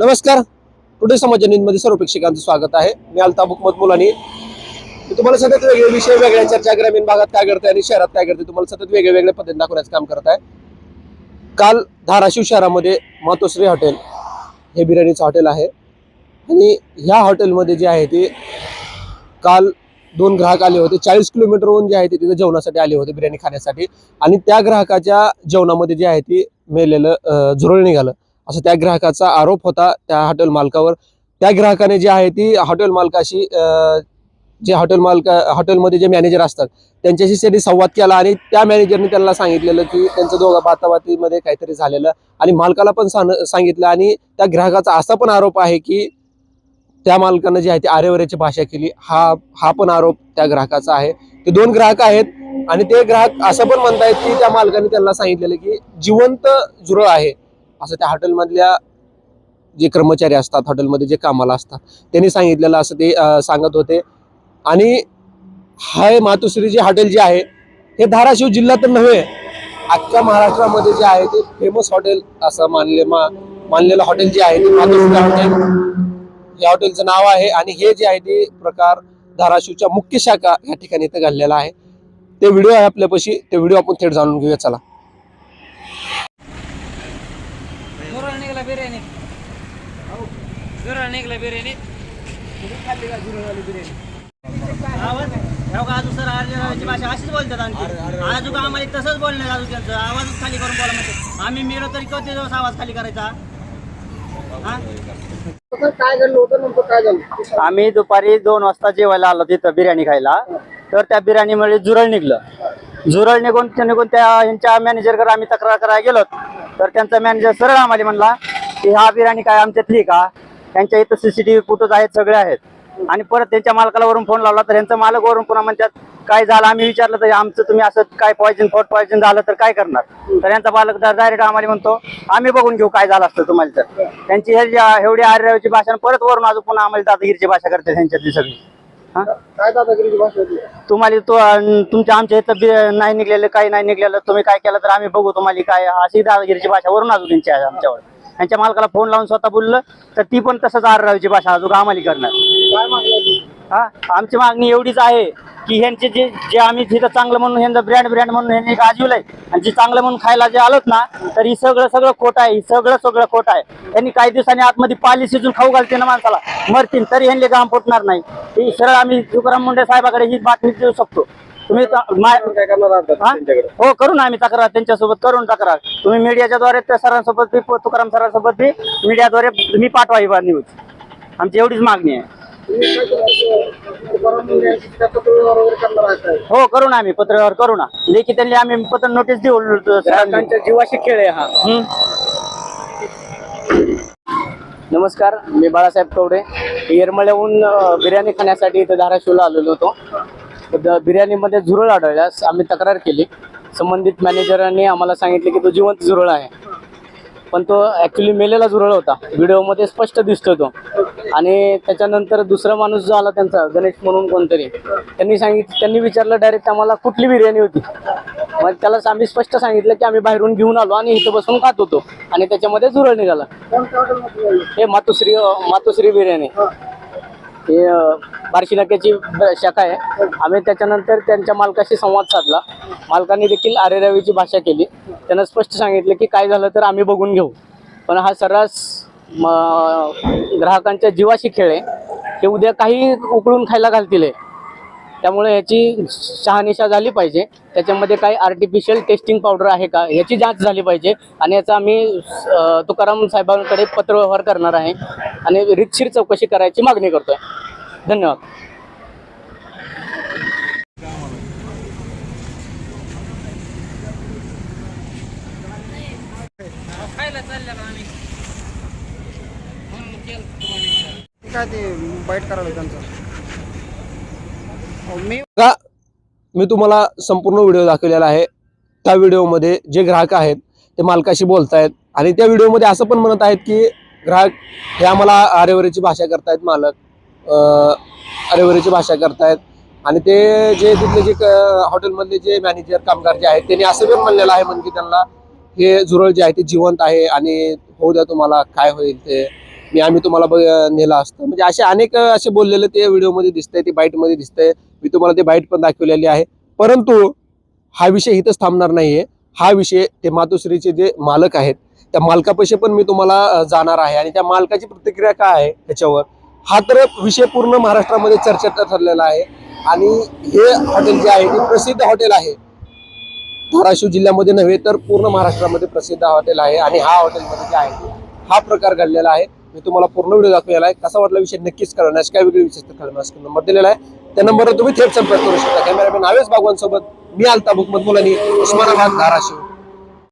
नमस्कार. टुडे समाचार न्यूजमध्ये सर्व प्रेक्षकांचं स्वागत आहे. मी अल्ताफ हुकमत मुलानी. मी तुम्हाला सतत वेगळे विषय, वेगळ्या चर्चा, ग्रामीण भागात काय घडतंय आणि शहरात काय घडतंय तुम्हाला सतत वेगळे वेगळे पद्धतीने दाखवण्याचं काम करत आहे. काल धाराशिव शहरामध्ये मातोश्री हॉटेल हे बिर्याणीचं हॉटेल आहे आणि ह्या हॉटेलमध्ये जे आहे ते काल 2 ग्राहक आले होते. 40 किलोमीटरहून जे आहे ते तिथे जेवणासाठी आले होते, बिर्याणी खाण्यासाठी. आणि त्या ग्राहकाच्या जेवणामध्ये जे आहे ते मेलेलं झुरळ निघालं असं त्या ग्राहकाचा आरोप होता त्या हॉटेल मालकावर. त्या ग्राहकाने जे आहे ती हॉटेल मालकाशी जे हॉटेलमध्ये जे मॅनेजर असतात त्यांच्याशी त्यांनी संवाद केला आणि त्या मॅनेजरने त्यांना सांगितलेलं की त्यांचं दोघा बाताबातीमध्ये काहीतरी झालेलं आणि मालकाला पण सांगितलं. आणि त्या ग्राहकाचा असा पण आरोप आहे की त्या मालकानं जे आहे ते आरेवरेची भाषा केली. हा पण आरोप त्या ग्राहकाचा आहे. ते 2 ग्राहक आहेत आणि ते ग्राहक असं पण म्हणतायत की त्या मालकाने त्यांना सांगितलेलं की जिवंत झुरळ आहे असं त्या हॉटेलमधल्या जे कर्मचारी असतात, हॉटेलमध्ये जे कामाला असतात त्यांनी सांगितलेलं असं ते सांगत होते. आणि हाय मातोश्री जे हॉटेल जे आहे हे धाराशिव जिल्ह्यात नव्हे, अख्ख्या महाराष्ट्रामध्ये जे आहे ते फेमस हॉटेल असं मानलेलं हॉटेल जे आहे ते मातोश्री हॉटेल या हॉटेलचं नाव आहे. आणि हे जे आहे ते प्रकार धाराशिवच्या मुख्य शाखा या ठिकाणी इथं घडलेला आहे. ते व्हिडिओ आहे आपल्यापाशी, ते व्हिडिओ आपण थेट जाणून घेऊया. चला. अशीच बोलतात आजू का आम्हाला तसंच बोलणार आजू त्यांचं आवाजच खाली करून बोला म्हणते. आम्ही मिळलो तरी कधी दिवस आवाज खाली करायचा. काय झालं होतं नेमकं, काय झालं? आम्ही दुपारी 2 वाजता जेवायला आलो तिथं बिर्याणी खायला. तर त्या बिर्याणीमध्ये झुरळ निघलं. झुरळ निघून त्या यांच्या मॅनेजरकडे आम्ही तक्रार करायला गेलो. तर त्यांचा मॅनेजर सरळ आम्हाला म्हणला की हा बिर्याणी काय आमच्यातली का, त्यांच्या इथं सीसीटीव्ही फुटेज आहेत, सगळे आहेत. आणि परत त्यांच्या मालकाला वरून फोन लावला तर यांचा मालक वरून पुन्हा म्हणतात काय झालं. आम्ही विचारलं तर आमचं तुम्ही असं काय फूड पॉयझन झालं तर काय करणार. तर यांचा मालक डायरेक्ट आम्हाला म्हणतो आम्ही बघून घेऊ काय झालं असतं तुम्हाला. तर त्यांची एवढी आर्यची भाषा परत वरून अजून पुन्हा आम्हाला दादागिरीची भाषा करते त्यांच्यातली सगळी. काय दादागिरीची भाषा होती? तुम्हाला तुमच्या आमच्या इथं नाही निघलेलं, काही नाही निघलेलं, तुम्ही काय केलं तर आम्ही बघू तुम्हाला काय, अशी दादागिरीची भाषा वरून अजून त्यांची आहे आमच्यावर. त्यांच्या मालकाला फोन लावून स्वतः बोललं तर ती पण तसंच आर्यची भाषा अजून आम्हाला करणार. काय मागणी? आमची मागणी एवढीच आहे की ह्यांचे जे आम्ही तिथं चांगलं म्हणून ह्यांचं ब्रँड म्हणून ह्यांनी गाजवलंय आणि जे चांगलं म्हणून खायला जे आलोत ना तर ही सगळं खोटं आहे. ही सगळं खोटं आहे. यांनी काही दिवसांनी आतमध्ये पाली शिजून खाऊ घालते ना माणसाला, मरतील तरी ह्यांनी घाम फुटणार नाही. ही सरळ आम्ही तुकाराम मुंडे साहेबाकडे ही बातमी देऊ शकतो. तुम्ही हो करू ना आम्ही तक्रार त्यांच्यासोबत करून तक्रार. तुम्ही मीडियाच्या द्वारे त्या सरांसोबत तुकाराम सरांसोबत बी मीडियाद्वारे तुम्ही पाठवा ही न्यूज. आमची एवढीच मागणी आहे. हो करू ना आम्ही पत्रावर करू ना. लेखी त्यांनी आम्ही पत्र नोटीस देऊ. त्यांच्या जीवाशी खेळ आहे हा. नमस्कार, मी बाळासाहेब कवडे. येरमळ्याहून बिर्याणी खाण्यासाठी इथं धाराशिवला आलेलो होतो. बिर्याणीमध्ये झुरळ आढळल्यास आम्ही तक्रार केली. संबंधित मॅनेजरांनी आम्हाला सांगितले की तो जिवंत झुरळ आहे, पण तो ॲक्च्युली मेलेला झुरळ होता. व्हिडिओमध्ये स्पष्ट दिसतो तो. आणि त्याच्यानंतर दुसरा माणूस जो आला त्यांचा गणेश म्हणून कोणतरी, त्यांनी विचारलं डायरेक्ट आम्हाला कुठली बिर्याणी होती. मग त्याला आम्ही स्पष्ट सांगितलं की आम्ही बाहेरून घेऊन आलो आणि इथं बसून खात होतो आणि त्याच्यामध्ये झुरळ निघाला. हे मातोश्री बिर्याणी हे बार्शी नाक्याची शाखा आहे. आम्ही त्याच्यानंतर त्यांच्या मालकाशी संवाद साधला. मालकाने देखील आरेरावीची भाषा केली. त्यांना स्पष्ट सांगितलं की काय झालं तर आम्ही बघून घेऊ. पण हा सर्रास ग्राहकांच्या जीवाशी खेळ आहे. हे उद्या काही उकळून खायला घालतील. त्यामुळे याची शहानिशा झाली पाहिजे. त्याच्यामध्ये काही आर्टिफिशियल टेस्टिंग पावडर आहे का याची जांच झाली पाहिजे. आणि याचा आम्ही तुकाराम साहेबांकडे पत्रव्यवहार करणार आहे आणि रीतशीर चौकशी करायची मागणी करतोय. धन्यवाद. काय ते बाईट करायला त्यांचं मी तुम्हाला संपूर्ण व्हिडिओ दाखवलेला आहे. त्या व्हिडिओमध्ये जे ग्राहक आहेत ते मालकाशी बोलतायत आणि त्या व्हिडिओमध्ये असं पण म्हणत आहेत की ग्राहक हे आम्हाला आरेवरीची भाषा करतायत, मालक आरेवरीची भाषा करतायत. आणि ते जे तिथले जे हॉटेलमधले जे मॅनेजर कामगार जे आहेत त्यांनी असं पण म्हणलेलं आहे की त्यांना हे झुरळ जे आहे ते जिवंत आहे आणि होऊ द्या तुम्हाला काय होईल ते. आम्ही तुम्हाला नेलं असतं. म्हणजे असे अनेक असे बोललेले ते व्हिडिओमध्ये दिसतंय, ते बाईटमध्ये दिसतंय. मी तुम्हाला ते बाईट पण दाखवलेली आहे. परंतु हा विषय इथंच थांबणार नाहीये. हा विषय ते मातोश्रीचे जे मालक आहेत त्या मालकापाशी पण मी तुम्हाला जाणार आहे आणि त्या मालकाची प्रतिक्रिया काय आहे त्याच्यावर. हा तर विषय पूर्ण महाराष्ट्रामध्ये चर्चेत ठरलेला आहे आणि हे हॉटेल जे आहे ते प्रसिद्ध हॉटेल आहे. धाराशिव जिल्ह्यामध्ये नव्हे तर पूर्ण महाराष्ट्रामध्ये प्रसिद्ध हॉटेल आहे आणि हा हॉटेलमध्ये जे आहे हा प्रकार घडलेला आहे. मी तुम्हाला पूर्ण व्हिडिओ दाखवलेला आहे. कसा वाटला विषय नक्कीच कळवण्यास काय वेगळी विशेष कळवण्यास नंबर दिलेला आहे. त्या नंबरवर तुम्ही थेट संपर्क करू शकता. कॅमेरामॅन आवेश बागवान सोबत मी अल्ताफ हुकमत मुलानी, उस्मानाबाद, धाराशिव.